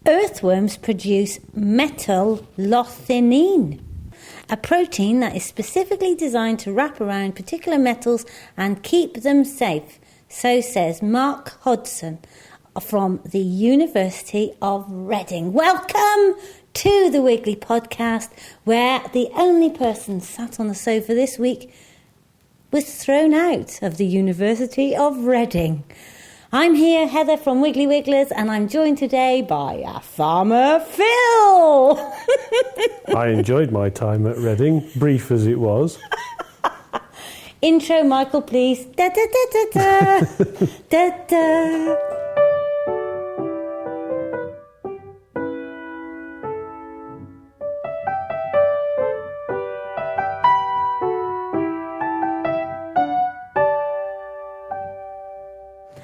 Earthworms produce metallothionein, a protein that is specifically designed to wrap around particular metals and keep them safe. So says Mark Hodson from the University of Reading. Welcome to the Wiggly Podcast, where the only person sat on the sofa this week was thrown out of the University of Reading. I'm here, Heather from Wiggly Wigglers, and I'm joined today by Farmer Phil. I enjoyed my time at Reading, brief as it was. Intro, Michael, please. Da da da da da. Da da.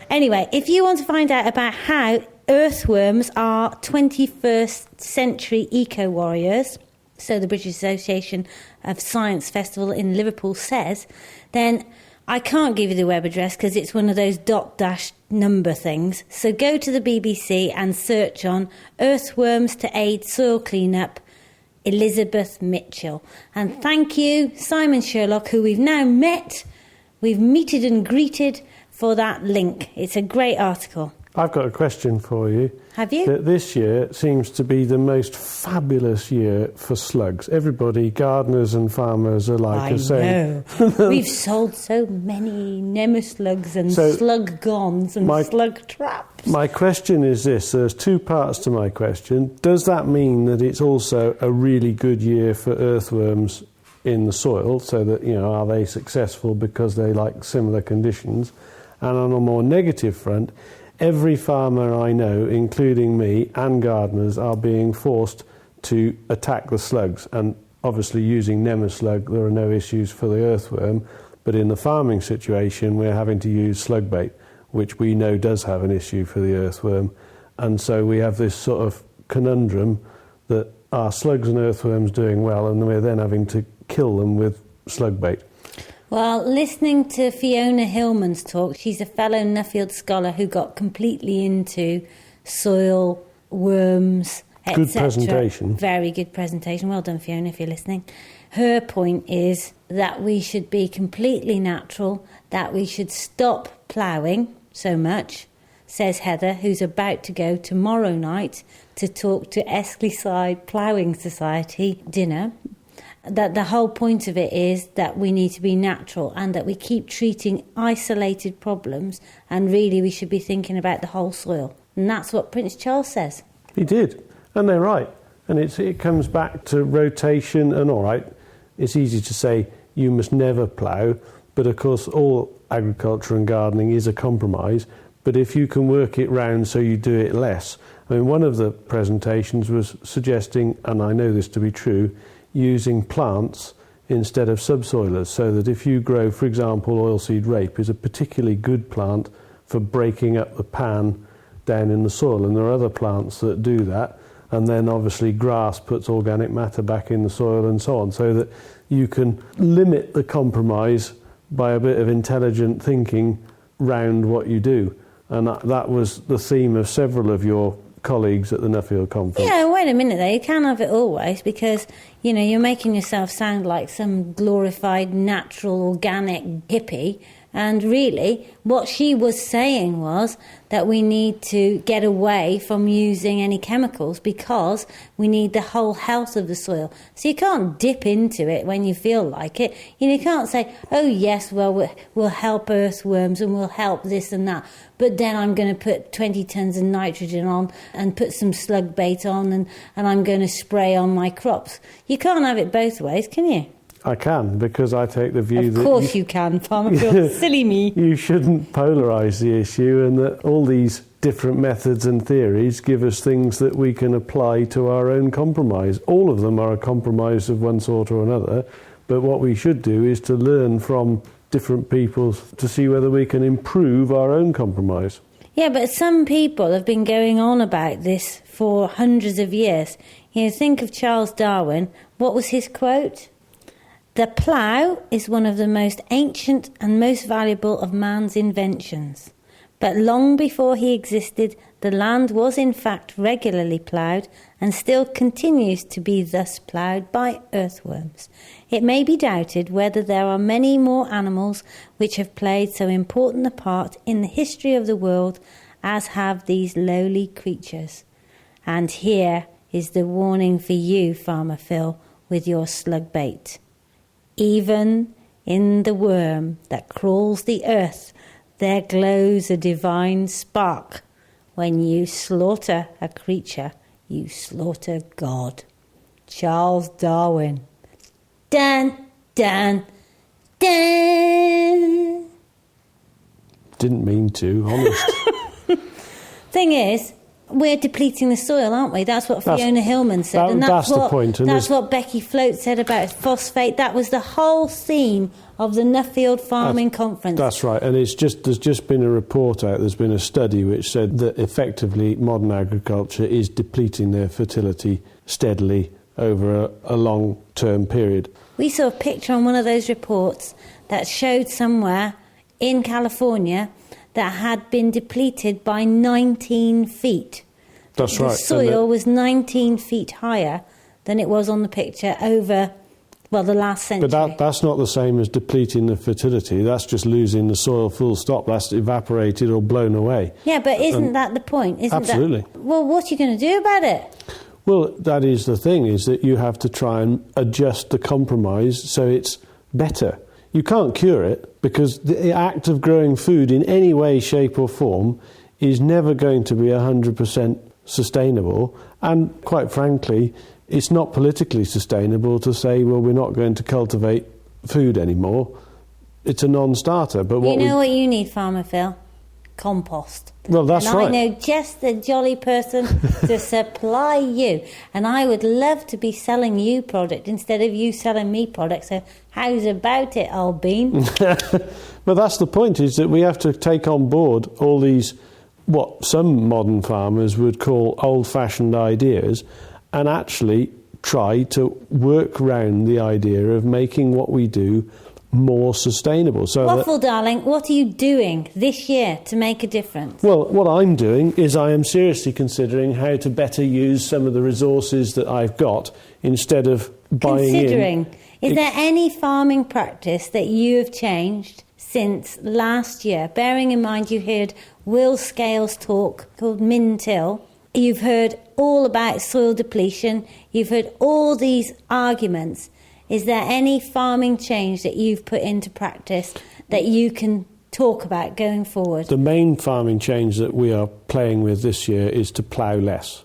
Anyway, if you want to find out about how earthworms are 21st century eco-warriors, so the British Association of Science Festival in Liverpool says, then I can't give you the web address because it's one of those dot-number things. So go to the BBC and search on Earthworms to Aid Soil Cleanup, Elizabeth Mitchell. And thank you, Simon Sherlock, who we've now met. We've meted and greeted for that link. It's a great article. I've got a question for you. Have you? That this year seems to be the most fabulous year for slugs. Everybody, gardeners and farmers alike, are saying... I know. We've sold so many nemaslugs and slug gons and slug traps. My question is this. There's two parts to my question. Does that mean that it's also a really good year for earthworms in the soil, so that, are they successful because they like similar conditions? And on a more negative front, every farmer I know, including me, and gardeners are being forced to attack the slugs. And obviously using nemaslug, there are no issues for the earthworm. But in the farming situation, we're having to use slug bait, which we know does have an issue for the earthworm. And so we have this sort of conundrum that are slugs and earthworms doing well, and we're then having to kill them with slug bait. Well, listening to Fiona Hillman's talk, she's a fellow Nuffield scholar who got completely into soil, worms, etc. Good presentation. Very good presentation. Well done, Fiona, if you're listening. Her point is that we should be completely natural, that we should stop ploughing so much, says Heather, who's about to go tomorrow night to talk to Escleside Ploughing Society dinner. That the whole point of it is that we need to be natural and that we keep treating isolated problems, and really we should be thinking about the whole soil. And that's what Prince Charles says. He did, and they're right. And it comes back to rotation, and all right, it's easy to say you must never plough, but of course all agriculture and gardening is a compromise. But if you can work it round so you do it less. I mean, one of the presentations was suggesting, and I know this to be true, using plants instead of subsoilers, so that if you grow, for example, oilseed rape is a particularly good plant for breaking up the pan down in the soil, and there are other plants that do that, and then obviously grass puts organic matter back in the soil and so on, so that you can limit the compromise by a bit of intelligent thinking round what you do. And that was the theme of several of your colleagues at the Nuffield conference. Yeah, wait a minute though, you can't have it always, because you're making yourself sound like some glorified natural organic hippie, and really what she was saying was that we need to get away from using any chemicals because we need the whole health of the soil. So you can't dip into it when you feel like it. You can't say, oh yes, well, we'll help earthworms and we'll help this and that, but then I'm going to put 20 tons of nitrogen on and put some slug bait on and I'm going to spray on my crops. You can't have it both ways, can you? I can, because I take the view that... Of course you can, Farmer Phil. Silly me. You shouldn't polarise the issue, and that all these different methods and theories give us things that we can apply to our own compromise. All of them are a compromise of one sort or another, but what we should do is to learn from different people to see whether we can improve our own compromise. Yeah, but some people have been going on about this for hundreds of years. Think of Charles Darwin. What was his quote? "The plough is one of the most ancient and most valuable of man's inventions, But long before he existed, the land was in fact regularly ploughed and still continues to be thus ploughed by earthworms. It may be doubted whether there are many more animals which have played so important a part in the history of the world as have these lowly creatures. And here is the warning for you, Farmer Phil, with your slug bait. Even in the worm that crawls the earth, there glows a divine spark. When you slaughter a creature, you slaughter God. Charles Darwin. Dun, dun, dun. Didn't mean to, honest. Thing is, we're depleting the soil, aren't we? That's what Fiona Hillman said. And that's the point. And that's what Becky Float said about phosphate. That was the whole theme of the Nuffield Farming Conference. That's right. And there's just been a report out, there's been a study which said that effectively modern agriculture is depleting their fertility steadily over a long-term period. We saw a picture on one of those reports that showed somewhere in California that had been depleted by 19 feet. That's right. The soil was 19 feet higher than it was on the picture over, the last century. But that's not the same as depleting the fertility. That's just losing the soil full stop. That's evaporated or blown away. Yeah, but isn't that the point? Absolutely. Well, what are you going to do about it? Well, that is the thing, is that you have to try and adjust the compromise so it's better. You can't cure it, because the act of growing food in any way, shape or form is never going to be 100% sustainable. And quite frankly, it's not politically sustainable to say, well, we're not going to cultivate food anymore. It's a non-starter. But what you need, Farmer Phil? Compost. Well, that's right. I know just the jolly person to supply you. And I would love to be selling you product instead of you selling me product. So how's about it, old bean? But that's the point, is that we have to take on board all these, what some modern farmers would call old-fashioned ideas, and actually try to work round the idea of making what we do more sustainable. So Waffle, darling, what are you doing this year to make a difference? Well, what I'm doing is I am seriously considering how to better use some of the resources that I've got instead of buying in. Is there any farming practice that you have changed since last year? Bearing in mind you heard Will Scales' talk called Min-Till. You've heard all about soil depletion. You've heard all these arguments. Is there any farming change that you've put into practice that you can talk about going forward? The main farming change that we are playing with this year is to plough less.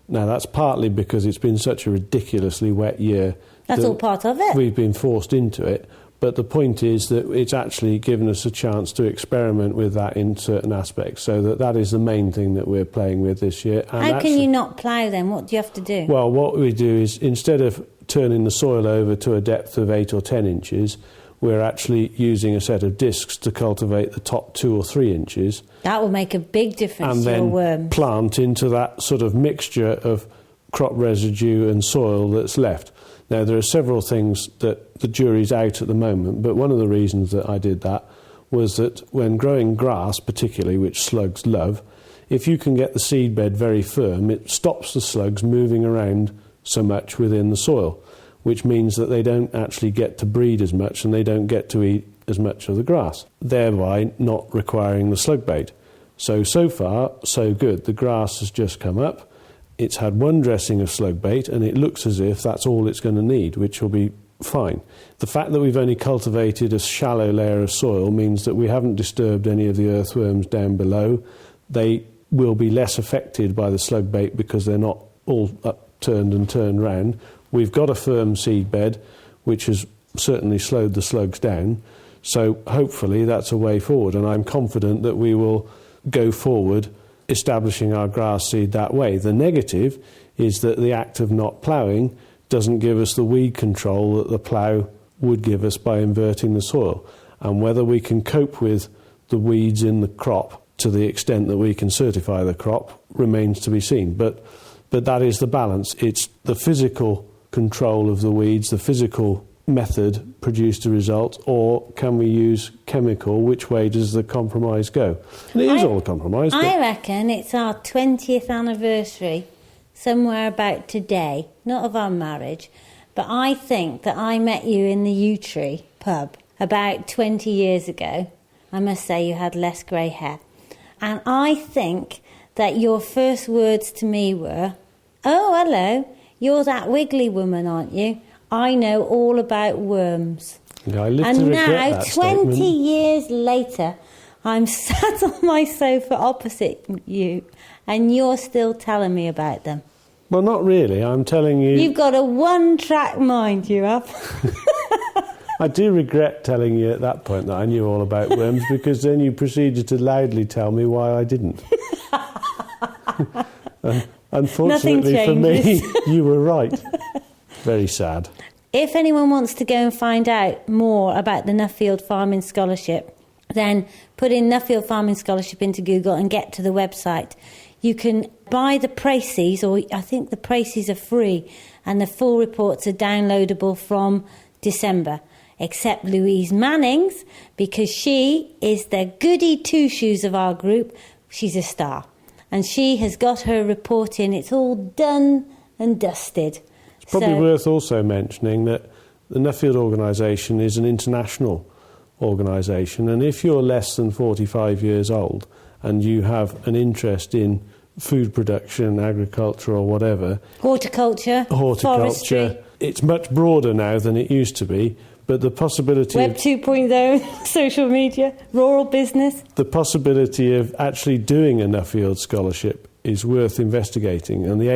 Now, that's partly because it's been such a ridiculously wet year. That's all part of it. We've been forced into it. But the point is that it's actually given us a chance to experiment with that in certain aspects. So that is the main thing that we're playing with this year. And how can you not plough then? What do you have to do? Well, what we do is, instead of turning the soil over to a depth of 8 or 10 inches, we're actually using a set of discs to cultivate the top 2 or 3 inches. That will make a big difference to your worms. And then plant into that sort of mixture of crop residue and soil that's left. Now, there are several things that the jury's out at the moment, but one of the reasons that I did that was that when growing grass, particularly, which slugs love, if you can get the seedbed very firm, it stops the slugs moving around so much within the soil, which means that they don't actually get to breed as much and they don't get to eat as much of the grass, thereby not requiring the slug bait. So far, so good. The grass has just come up. It's had one dressing of slug bait, and it looks as if that's all it's going to need, which will be fine. The fact that we've only cultivated a shallow layer of soil means that we haven't disturbed any of the earthworms down below. They will be less affected by the slug bait because they're not all upturned and turned round. We've got a firm seed bed, which has certainly slowed the slugs down. So hopefully that's a way forward, and I'm confident that we will go forward establishing our grass seed that way. The negative is that the act of not ploughing doesn't give us the weed control that the plough would give us by inverting the soil. And whether we can cope with the weeds in the crop to the extent that we can certify the crop remains to be seen. But that is the balance. It's the physical control of the weeds, the physical method produced a result, or can we use chemical? Which way does the compromise go? And it is all a compromise. I reckon it's our 20th anniversary, somewhere about today, not of our marriage, but I think that I met you in the Yew Tree pub about 20 years ago. I must say you had less grey hair. And I think that your first words to me were, "Oh, hello, you're that Wiggly woman, aren't you? I know all about worms." Yeah, I live and to regret now, that 20 statement. years later, I'm sat on my sofa opposite you, and you're still telling me about them. Well, not really. I'm telling you... You've got a one-track mind, you have. I do regret telling you at that point that I knew all about worms, because then you proceeded to loudly tell me why I didn't. Unfortunately for me, you were right. Very sad. If anyone wants to go and find out more about the Nuffield Farming Scholarship, then put in Nuffield Farming Scholarship into Google and get to the website. You can buy the précis, or I think the précis are free, and the full reports are downloadable from December, except Louise Manning's, because she is the goody two-shoes of our group. She's a star. And she has got her report in. It's all done and dusted. It's probably worth also mentioning that the Nuffield organisation is an international organisation, and if you're less than 45 years old and you have an interest in food production, agriculture or whatever... Horticulture, forestry. It's much broader now than it used to be, but the possibility... Web 2.0, social media, rural business. The possibility of actually doing a Nuffield scholarship is worth investigating, and the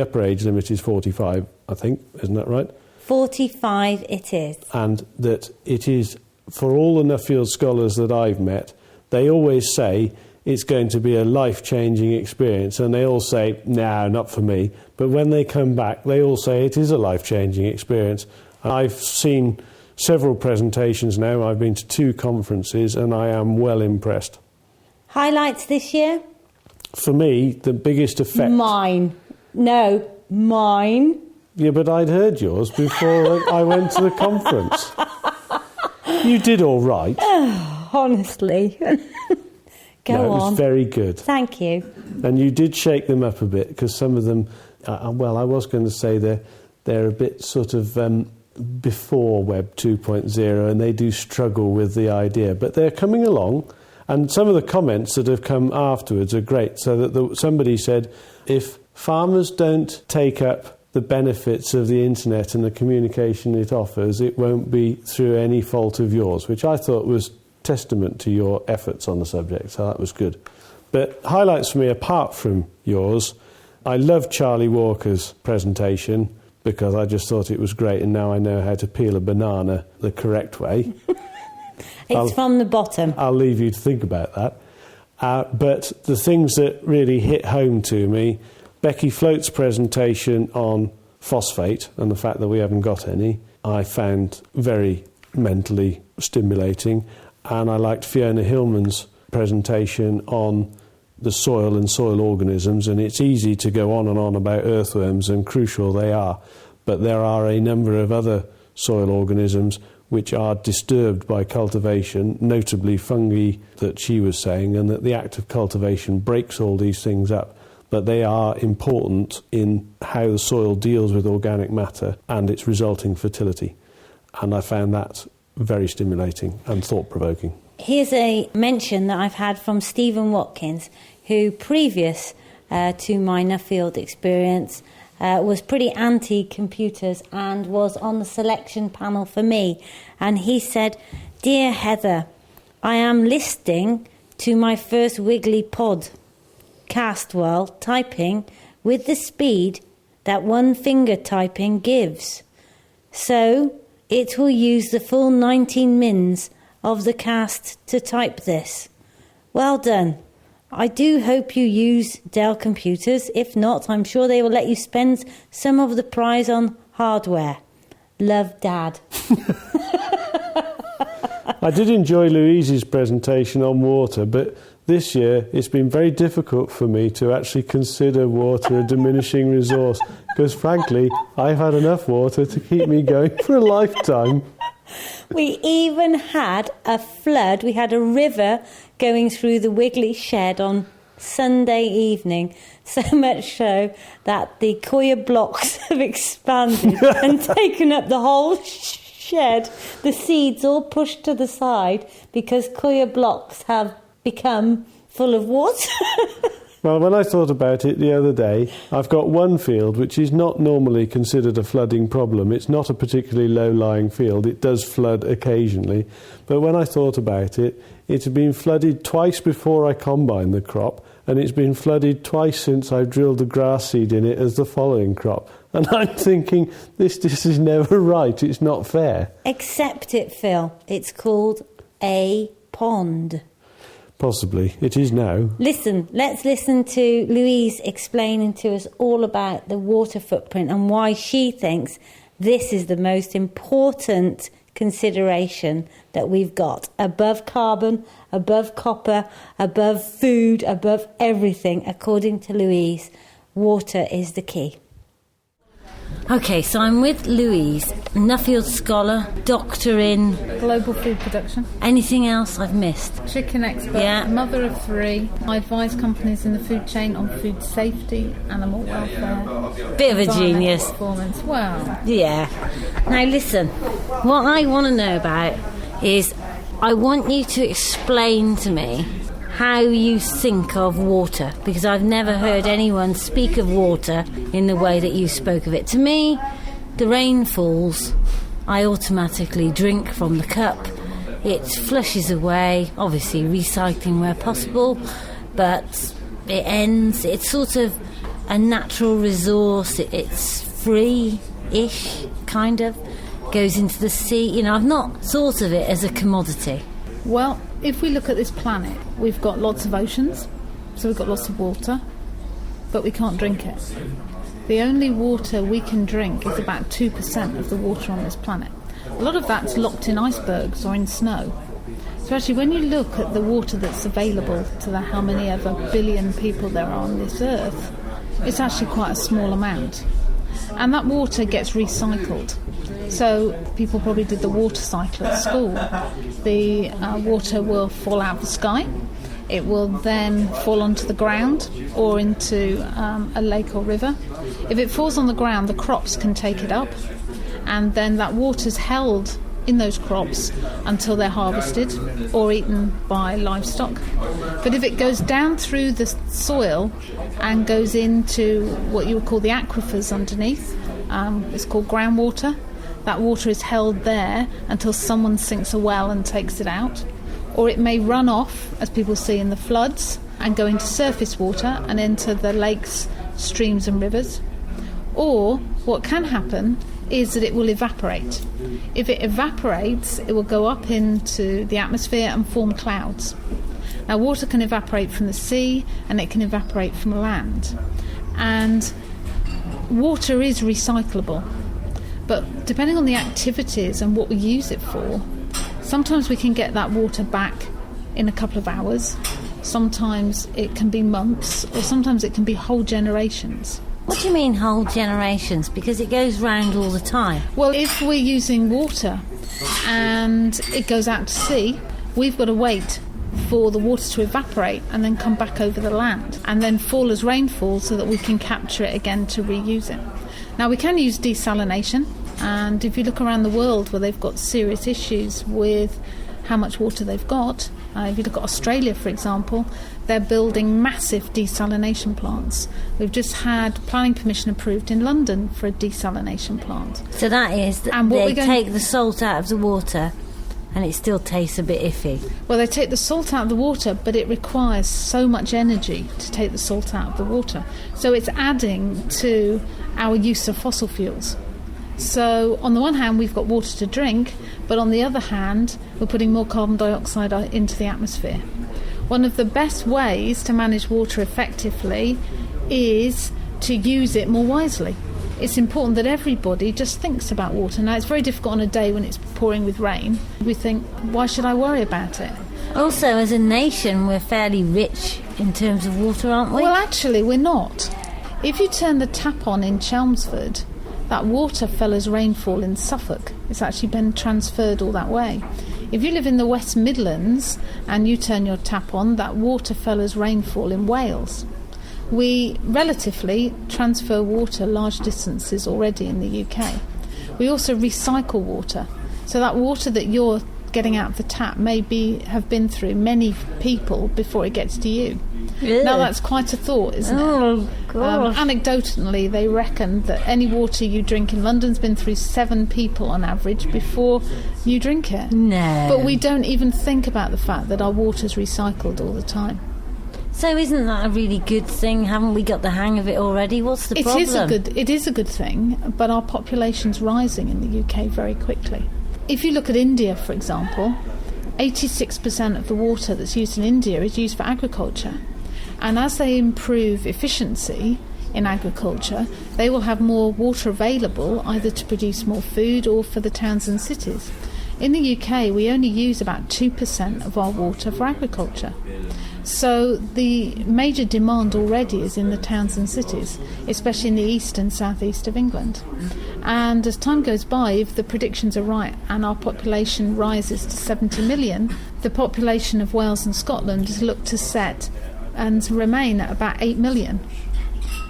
upper age limit is 45, I think, isn't that right? 45 it is. And that it is, for all the Nuffield scholars that I've met, they always say it's going to be a life-changing experience, and they all say, no, not for me. But when they come back, they all say it is a life-changing experience. I've seen several presentations now. I've been to 2 conferences, and I am well impressed. Highlights this year? For me, the biggest effect... Mine. No, mine. Yeah, but I'd heard yours before I went to the conference. You did all right. Honestly. Go on. It was very good. Thank you. And you did shake them up a bit, because some of them... well, I was going to say they're a bit sort of... before Web 2.0, and they do struggle with the idea, but they're coming along, and some of the comments that have come afterwards are great. So that somebody said, if farmers don't take up the benefits of the internet and the communication it offers, it won't be through any fault of yours, which I thought was testament to your efforts on the subject, so that was good. But highlights for me, apart from yours, I loved Charlie Walker's presentation, because I just thought it was great, and now I know how to peel a banana the correct way. It's from the bottom. I'll leave you to think about that. But the things that really hit home to me, Becky Float's presentation on phosphate and the fact that we haven't got any, I found very mentally stimulating. And I liked Fiona Hillman's presentation on the soil and soil organisms, and it's easy to go on and on about earthworms, and crucial they are, but there are a number of other soil organisms which are disturbed by cultivation, notably fungi that she was saying, and that the act of cultivation breaks all these things up, but they are important in how the soil deals with organic matter and its resulting fertility. And I found that very stimulating and thought-provoking. Here's a mention that I've had from Stephen Watkins, who previous to my Nuffield experience was pretty anti-computers and was on the selection panel for me. And he said, "Dear Heather, I am listening to my first Wiggly podcast while typing with the speed that one finger typing gives. So it will use the full 19 mins of the cast to type this. Well done. I do hope you use Dell computers. If not, I'm sure they will let you spend some of the prize on hardware. Love, Dad." I did enjoy Louise's presentation on water, but this year it's been very difficult for me to actually consider water a diminishing resource because, frankly, I've had enough water to keep me going for a lifetime. We even had a flood. We had a river going through the Wiggly shed on Sunday evening, so much so that the coir blocks have expanded and taken up the whole shed. The seeds all pushed to the side because coir blocks have become full of water. Well, when I thought about it the other day, I've got one field which is not normally considered a flooding problem. It's not a particularly low-lying field. It does flood occasionally. But when I thought about it, it's been flooded twice before I combined the crop, and it's been flooded twice since I've drilled the grass seed in it as the following crop. And I'm thinking, this is never right. It's not fair. Accept it, Phil. It's called a pond. Possibly. It is now. Listen, let's listen to Louise explaining to us all about the water footprint and why she thinks this is the most important consideration that we've got. Above carbon, above copper, above food, above everything. According to Louise, water is the key. Okay, so I'm with Louise, Nuffield scholar, doctor in... global food production. Anything else I've missed? Chicken expert, Yeah. mother of 3. I advise companies in the food chain on food safety, animal welfare. Bit of a environmental genius. Performance. Well, Yeah. Now listen, what I want to know about is I want you to explain to me how you think of water, because I've never heard anyone speak of water in the way that you spoke of it. To me, the rain falls, I automatically drink from the cup. It flushes away, obviously recycling where possible, but it ends. It's sort of a natural resource. It's free-ish, kind of. Goes into the sea. You know, I've not thought of it as a commodity. well, if we look at this planet, we've got lots of oceans, so we've got lots of water, but we can't drink it. The only water we can drink is about 2% of the water on this planet. A lot of that's locked in icebergs or in snow. So actually, when you look at the water that's available to the how many ever billion people there are on this earth, it's actually quite a small amount. And that water gets recycled. So people probably did the water cycle at school. The water will fall out of the sky. It will then fall onto the ground or into a lake or river. If it falls on the ground, the crops can take it up, and then that water's held in those crops until they're harvested or eaten by livestock. But if it goes down through the soil and goes into what you would call the aquifers underneath, it's called groundwater. That water is held there until someone sinks a well and takes it out. Or it may run off, as people see in the floods, and go into surface water and into the lakes, streams and rivers. Or what can happen is that it will evaporate. If it evaporates, it will go up into the atmosphere and form clouds. Now, water can evaporate from the sea and it can evaporate from land. And water is recyclable. But depending on the activities and what we use it for, sometimes we can get that water back in a couple of hours. Sometimes it can be months, or sometimes it can be whole generations. What do you mean whole generations? Because it goes round all the time. Well, if we're using water and it goes out to sea, we've got to wait for the water to evaporate and then come back over the land and then fall as rainfall so that we can capture it again to reuse it. Now, we can use desalination, and if you look around the world where they've got serious issues with how much water they've got, if you look at Australia, for example, they're building massive desalination plants. We've just had planning permission approved in London for a desalination plant. So that is that they take the salt out of the water and it still tastes a bit iffy. Well, they take the salt out of the water, but it requires so much energy to take the salt out of the water. So it's adding to our use of fossil fuels. So on the one hand, we've got water to drink, but on the other hand, we're putting more carbon dioxide into the atmosphere. One of the best ways to manage water effectively is to use it more wisely. it's important that everybody just thinks about water. Now, it's very difficult on a day when it's pouring with rain. We think, why should I worry about it? Also, as a nation, we're fairly rich in terms of water, aren't we? Well, actually, we're not. If you turn the tap on in Chelmsford, that water fell as rainfall in Suffolk. It's actually been transferred all that way. If you live in the West Midlands and you turn your tap on, that water fell as rainfall in Wales. We relatively transfer water large distances already in the UK. We also recycle water. So that water that you're getting out of the tap may have been through many people before it gets to you. Yeah. Now that's quite a thought, isn't it? Oh, gosh. Anecdotally, they reckon that any water you drink in London's been through 7 people on average before you drink it. No. But we don't even think about the fact that our water's recycled all the time. So isn't that a really good thing? Haven't we got the hang of it already? What's the problem? It is a good thing, but our population's rising in the UK very quickly. If you look at India, for example, 86% of the water that's used in India is used for agriculture. And as they improve efficiency in agriculture, they will have more water available either to produce more food or for the towns and cities. In the UK, we only use about 2% of our water for agriculture. So the major demand already is in the towns and cities, especially in the east and southeast of England. And as time goes by, if the predictions are right and our population rises to 70 million, the population of Wales and Scotland is looked to set and remain at about 8 million.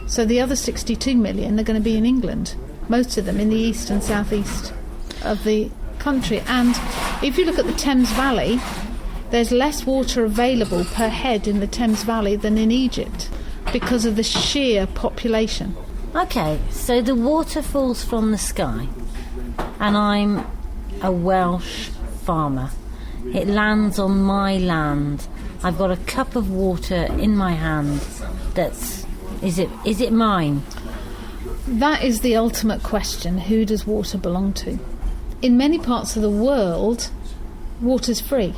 So the other 62 million are going to be in England, most of them in the east and southeast of the country. And if you look at the Thames Valley, there's less water available per head in the Thames Valley than in Egypt because of the sheer population. Okay, so the water falls from the sky, and I'm a Welsh farmer. It lands on my land. I've got a cup of water in my hand. Is it mine? That is the ultimate question. Who does water belong to? In many parts of the world, water's free.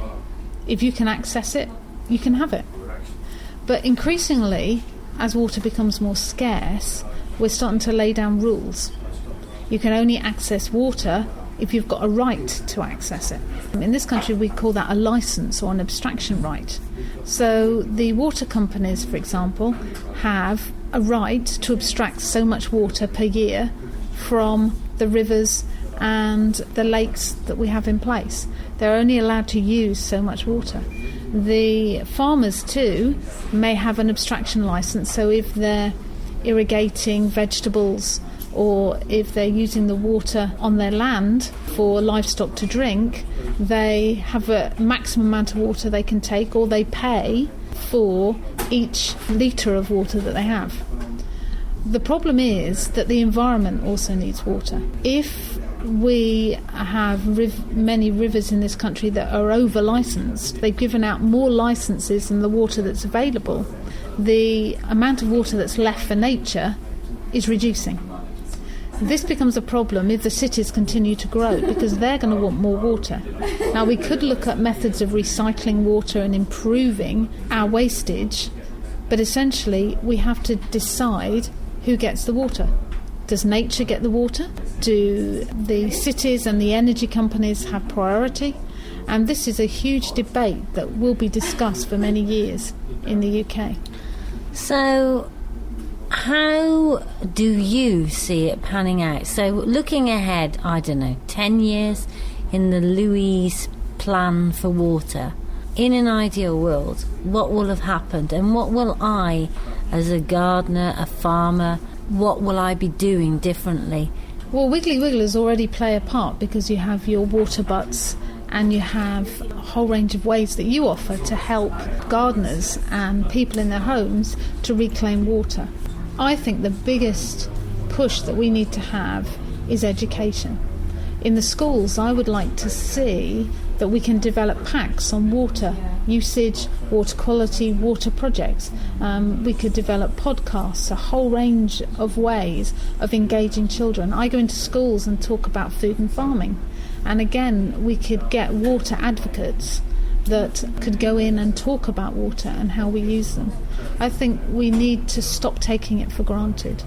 If you can access it, you can have it. But increasingly, as water becomes more scarce, we're starting to lay down rules. You can only access water if you've got a right to access it. In this country, we call that a licence or an abstraction right. So the water companies, for example, have a right to abstract so much water per year from the rivers and the lakes that we have in place. They're only allowed to use so much water. The farmers, too, may have an abstraction licence, so if they're irrigating vegetables or if they're using the water on their land for livestock to drink, they have a maximum amount of water they can take, or they pay for each litre of water that they have. The problem is that the environment also needs water. If we have many rivers in this country that are over-licensed, they've given out more licences than the water that's available, the amount of water that's left for nature is reducing. This becomes a problem if the cities continue to grow, because they're going to want more water. Now, we could look at methods of recycling water and improving our wastage, but essentially we have to decide who gets the water. Does nature get the water? Do the cities and the energy companies have priority? And this is a huge debate that will be discussed for many years in the UK. So how do you see it panning out? So looking ahead, 10 years in the Louise plan for water, in an ideal world, what will have happened? And what will I, as a gardener, a farmer, what will I be doing differently? Well, Wiggly Wigglers already play a part, because you have your water butts and you have a whole range of ways that you offer to help gardeners and people in their homes to reclaim water. I think the biggest push that we need to have is education. In the schools, I would like to see that we can develop packs on water usage, water quality, water projects. We could develop podcasts, a whole range of ways of engaging children. I go into schools and talk about food and farming. And again, we could get water advocates that could go in and talk about water and how we use them. I think we need to stop taking it for granted.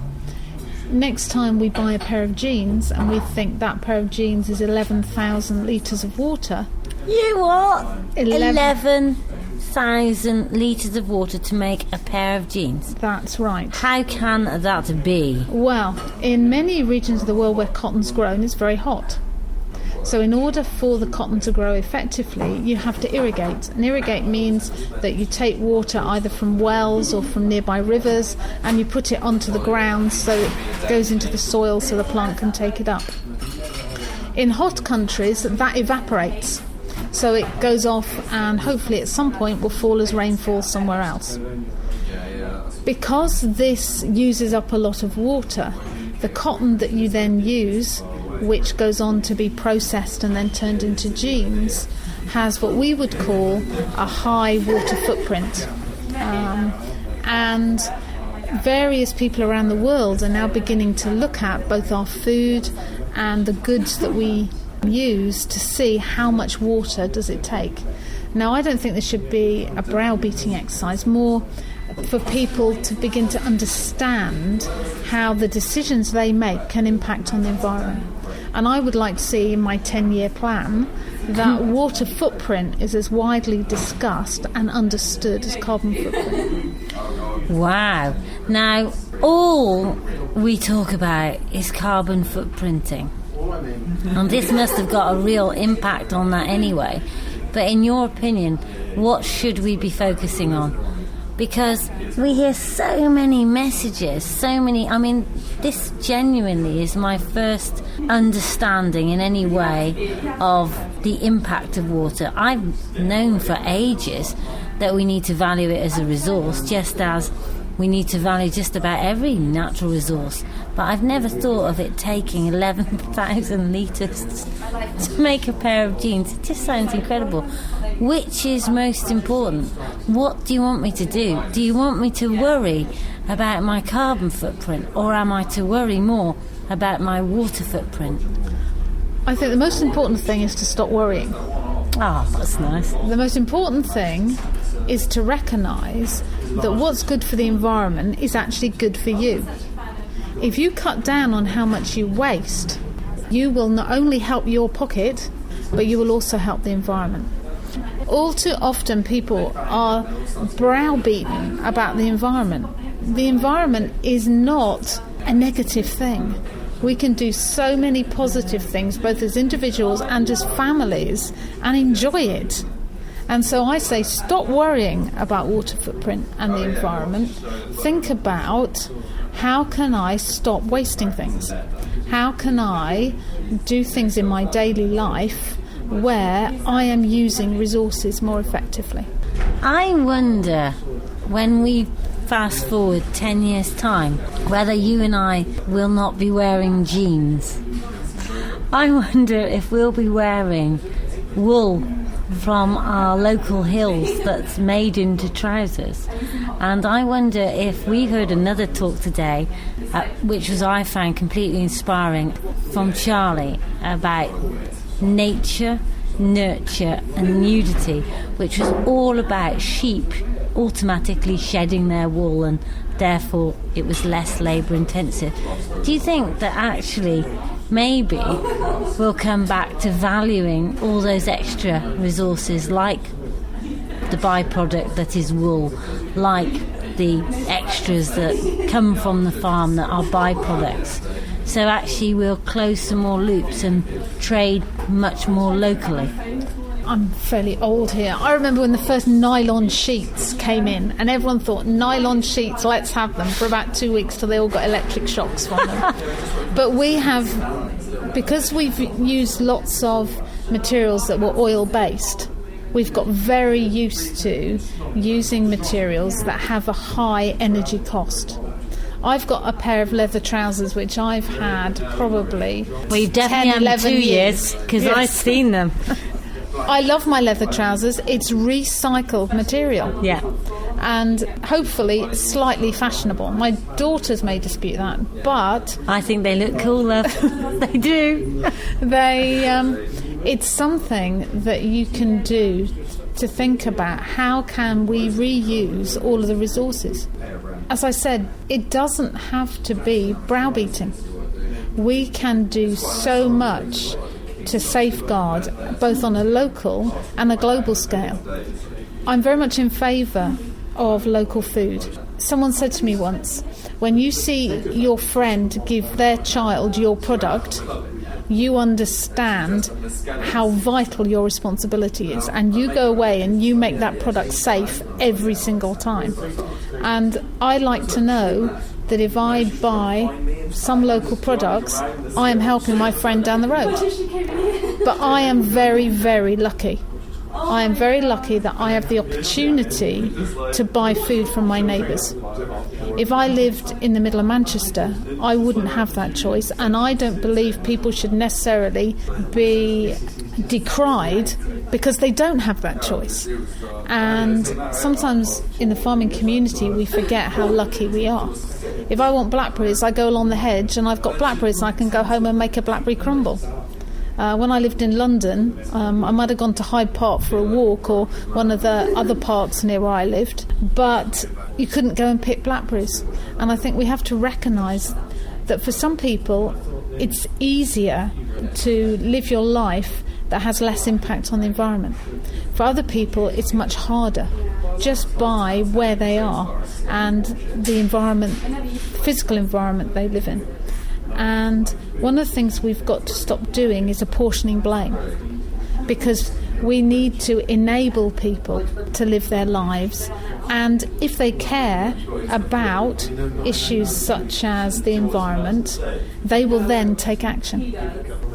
next time we buy a pair of jeans and we think that pair of jeans is 11,000 litres of water. You what? 11,000 litres of water to make a pair of jeans. That's right. How can that be? Well, in many regions of the world where cotton's grown, it's very hot. So in order for the cotton to grow effectively, you have to irrigate. And irrigate means that you take water either from wells or from nearby rivers and you put it onto the ground so it goes into the soil so the plant can take it up. In hot countries, that evaporates. So it goes off and hopefully at some point will fall as rainfall somewhere else. Because this uses up a lot of water, the cotton that you then use, which goes on to be processed and then turned into jeans, has what we would call a high water footprint. And various people around the world are now beginning to look at both our food and the goods that we use to see how much water does it take. Now, I don't think this should be a browbeating exercise, more for people to begin to understand how the decisions they make can impact on the environment. And I would like to see in my 10-year plan that water footprint is as widely discussed and understood as carbon footprint. Wow. Now, all we talk about is carbon footprinting. And this must have got a real impact on that anyway. But in your opinion, what should we be focusing on? Because we hear so many messages, this genuinely is my first understanding in any way of the impact of water. I've known for ages that we need to value it as a resource, just as we need to value just about every natural resource. But I've never thought of it taking 11,000 litres to make a pair of jeans. It just sounds incredible. Which is most important? What do you want me to do? Do you want me to worry about my carbon footprint, or am I to worry more about my water footprint? I think the most important thing is to stop worrying. Ah, that's nice. The most important thing is to recognise that what's good for the environment is actually good for you. If you cut down on how much you waste, you will not only help your pocket, but you will also help the environment. All too often people are browbeaten about the environment. The environment is not a negative thing. We can do so many positive things, both as individuals and as families, and enjoy it. And so I say, stop worrying about water footprint and the environment. Think about, how can I stop wasting things? How can I do things in my daily life where I am using resources more effectively? I wonder, when we fast forward 10 years' time, whether you and I will not be wearing jeans. I wonder if we'll be wearing wool from our local hills that's made into trousers. And I wonder if we heard another talk today, which I found completely inspiring, from Charlie, about nature, nurture and nudity, which was all about sheep automatically shedding their wool, and therefore it was less labour intensive. Do you think that actually maybe we'll come back to valuing all those extra resources, like the byproduct that is wool, like the extras that come from the farm that are byproducts? So actually we'll close some more loops and trade much more locally. I'm fairly old here. I remember when the first nylon sheets came in, and everyone thought, nylon sheets, let's have them, for about 2 weeks till they all got electric shocks from them. But we have, because we've used lots of materials that were oil-based, we've got very used to using materials that have a high energy cost. I've got a pair of leather trousers which I've had probably 10, 11 years, because yes. I've seen them. I love my leather trousers. It's recycled material. Yeah. And hopefully slightly fashionable. My daughters may dispute that, but I think they look cool, love. They do. It's something that you can do to think about, how can we reuse all of the resources. as I said, it doesn't have to be browbeating. We can do so much to safeguard both on a local and a global scale. I'm very much in favour of local food. Someone said to me once, when you see your friend give their child your product, you understand how vital your responsibility is, and you go away and you make that product safe every single time. And I like to know that if I buy some local products, I am helping my friend down the road. But I am very, very lucky. I am very lucky that I have the opportunity to buy food from my neighbours. If I lived in the middle of Manchester, I wouldn't have that choice, and I don't believe people should necessarily be decried because they don't have that choice. And sometimes in the farming community we forget how lucky we are. If I want blackberries, I go along the hedge and I've got blackberries and I can go home and make a blackberry crumble. When I lived in London, I might have gone to Hyde Park for a walk or one of the other parks near where I lived, but you couldn't go and pick blackberries. And I think we have to recognise that for some people it's easier to live your life that has less impact on the environment. For other people it's much harder, just by where they are and the environment, physical environment they live in. And one of the things we've got to stop doing is apportioning blame, because we need to enable people to live their lives, and if they care about issues such as the environment, they will then take action.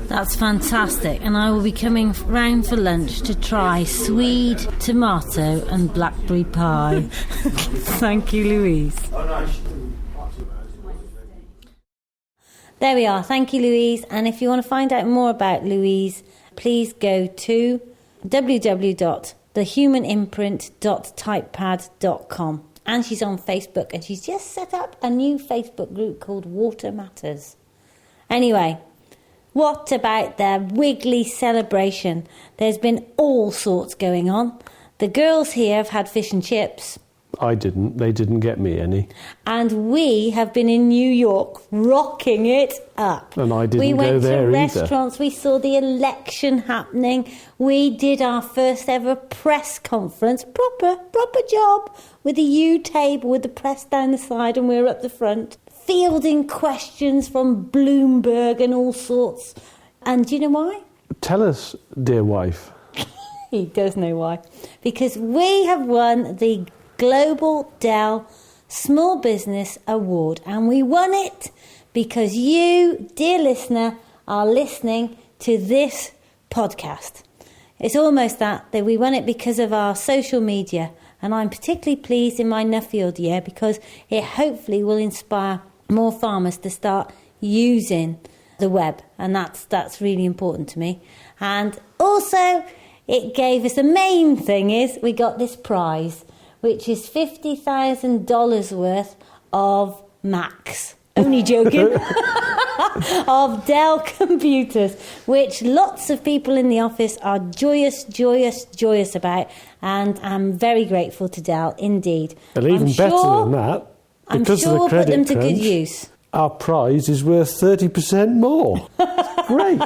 That's fantastic, and I will be coming round for lunch to try swede, tomato and blackberry pie. Thank you, Louise. There we are. Thank you, Louise. And if you want to find out more about Louise, please go to www.thehumanimprint.typepad.com. And she's on Facebook, and she's just set up a new Facebook group called Water Matters. Anyway, what about their Wiggly celebration? There's been all sorts going on. The girls here have had fish and chips. I didn't. They didn't get me any. And we have been in New York rocking it up. And I didn't go there either. We went to restaurants. We saw the election happening. We did our first ever press conference. Proper job. With a U table with the press down the side and we were up the front. Fielding questions from Bloomberg and all sorts. And do you know why? Tell us, dear wife. He does know why. Because we have won the Global Dell Small Business Award, and we won it because you, dear listener, are listening to this podcast. It's almost that we won it because of our social media, and I'm particularly pleased in my Nuffield year because it hopefully will inspire more farmers to start using the web, and that's really important to me. And also it gave us, the main thing is we got this prize, which is $50,000 worth of Macs. Only joking. Of Dell computers, which lots of people in the office are joyous about, and I'm very grateful to Dell indeed. And even better than that, because of the credit put them to crunch, good use. Our prize is worth 30% more. Great.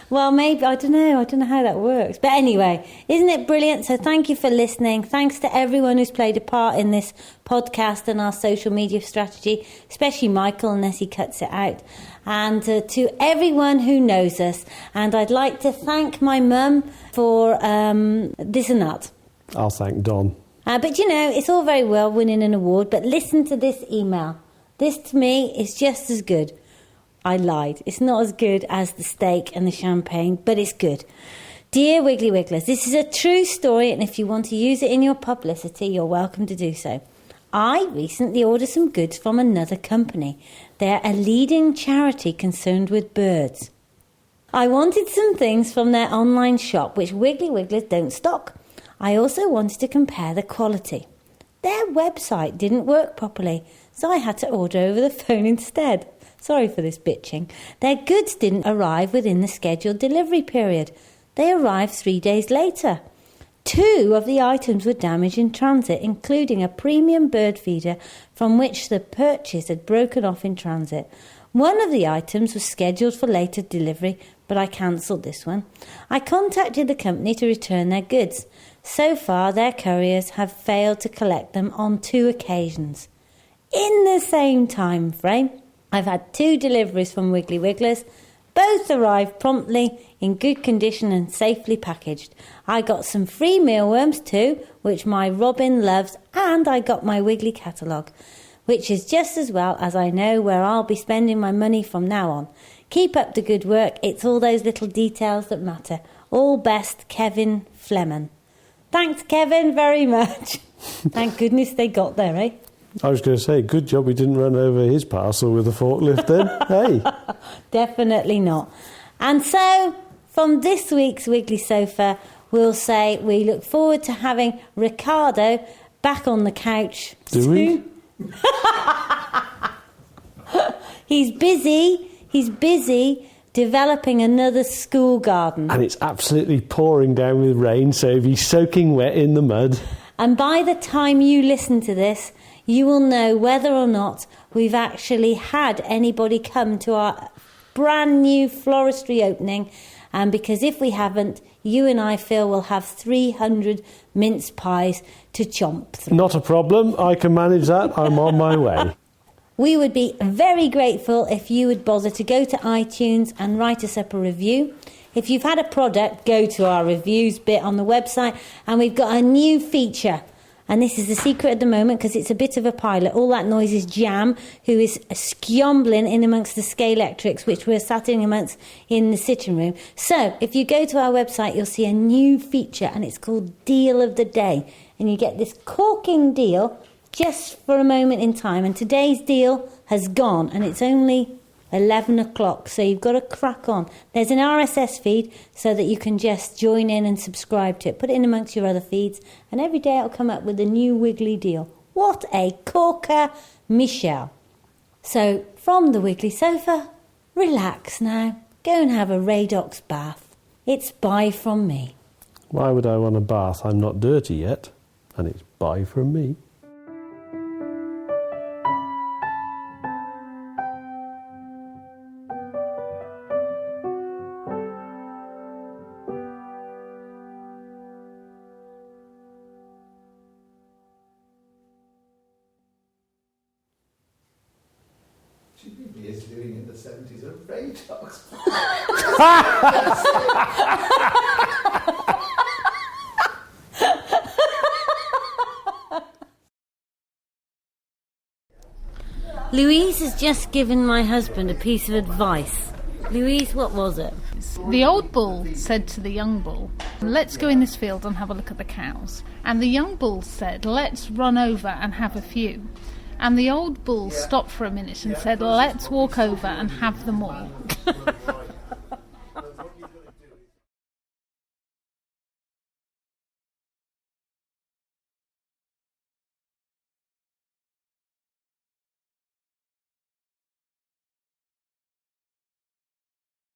Well, maybe, I don't know how that works. But anyway, isn't it brilliant? So thank you for listening. Thanks to everyone who's played a part in this podcast and our social media strategy, especially Michael, unless he cuts it out. And to everyone who knows us. And I'd like to thank my mum for this and that. I'll thank Don. But you know, it's all very well winning an award, but listen to this email. This to me is just as good. I lied. It's not as good as the steak and the champagne, but it's good. Dear Wiggly Wigglers, this is a true story, and if you want to use it in your publicity, you're welcome to do so. I recently ordered some goods from another company. They're a leading charity concerned with birds. I wanted some things from their online shop, which Wiggly Wigglers don't stock. I also wanted to compare the quality. Their website didn't work properly, so I had to order over the phone instead. Sorry for this bitching. Their goods didn't arrive within the scheduled delivery period. They arrived 3 days later. 2 of the items were damaged in transit, including a premium bird feeder from which the purchase had broken off in transit. One of the items was scheduled for later delivery, but I cancelled this one. I contacted the company to return their goods. So far, their couriers have failed to collect them on 2 occasions. In the same time frame, I've had 2 deliveries from Wiggly Wigglers. Both arrived promptly, in good condition and safely packaged. I got some free mealworms too, which my Robin loves, and I got my Wiggly catalogue, which is just as well as I know where I'll be spending my money from now on. Keep up the good work. It's all those little details that matter. All best, Kevin Flemon. Thanks, Kevin, very much. Thank goodness they got there, eh? I was going to say, good job we didn't run over his parcel with a forklift then. Hey. Definitely not. And so, from this week's Wiggly Sofa, we'll say we look forward to having Ricardo back on the couch Do soon. we? He's busy developing another school garden. And it's absolutely pouring down with rain, so he's soaking wet in the mud. And by the time you listen to this, you will know whether or not we've actually had anybody come to our brand new floristry opening. And because if we haven't, you and I, Phil, will have 300 mince pies to chomp through. Not a problem. I can manage that. I'm on my way. We would be very grateful if you would bother to go to iTunes and write us up a review. If you've had a product, go to our reviews bit on the website, and we've got a new feature. And this is the secret at the moment because it's a bit of a pilot. All that noise is Jam, who is skiombling in amongst the Scalextrics, which we're sat in amongst in the sitting room. So if you go to our website, you'll see a new feature, and it's called Deal of the Day. And you get this corking deal just for a moment in time. And today's deal has gone, and it's only 11 o'clock, so you've got to crack on. There's an RSS feed so that you can just join in and subscribe to it. Put it in amongst your other feeds, and every day it'll come up with a new Wiggly deal. What a corker, Michelle. So, from the Wiggly Sofa, relax now. Go and have a Radox bath. It's bye from me. Why would I want a bath? I'm not dirty yet. And it's bye from me. GB is doing in the 70s a Radox. Louise has just given my husband a piece of advice. Louise, what was it? The old bull said to the young bull, "Let's go in this field and have a look at the cows." And the young bull said, "Let's run over and have a few." And the old bull stopped for a minute and said, "Let's walk over and have them all."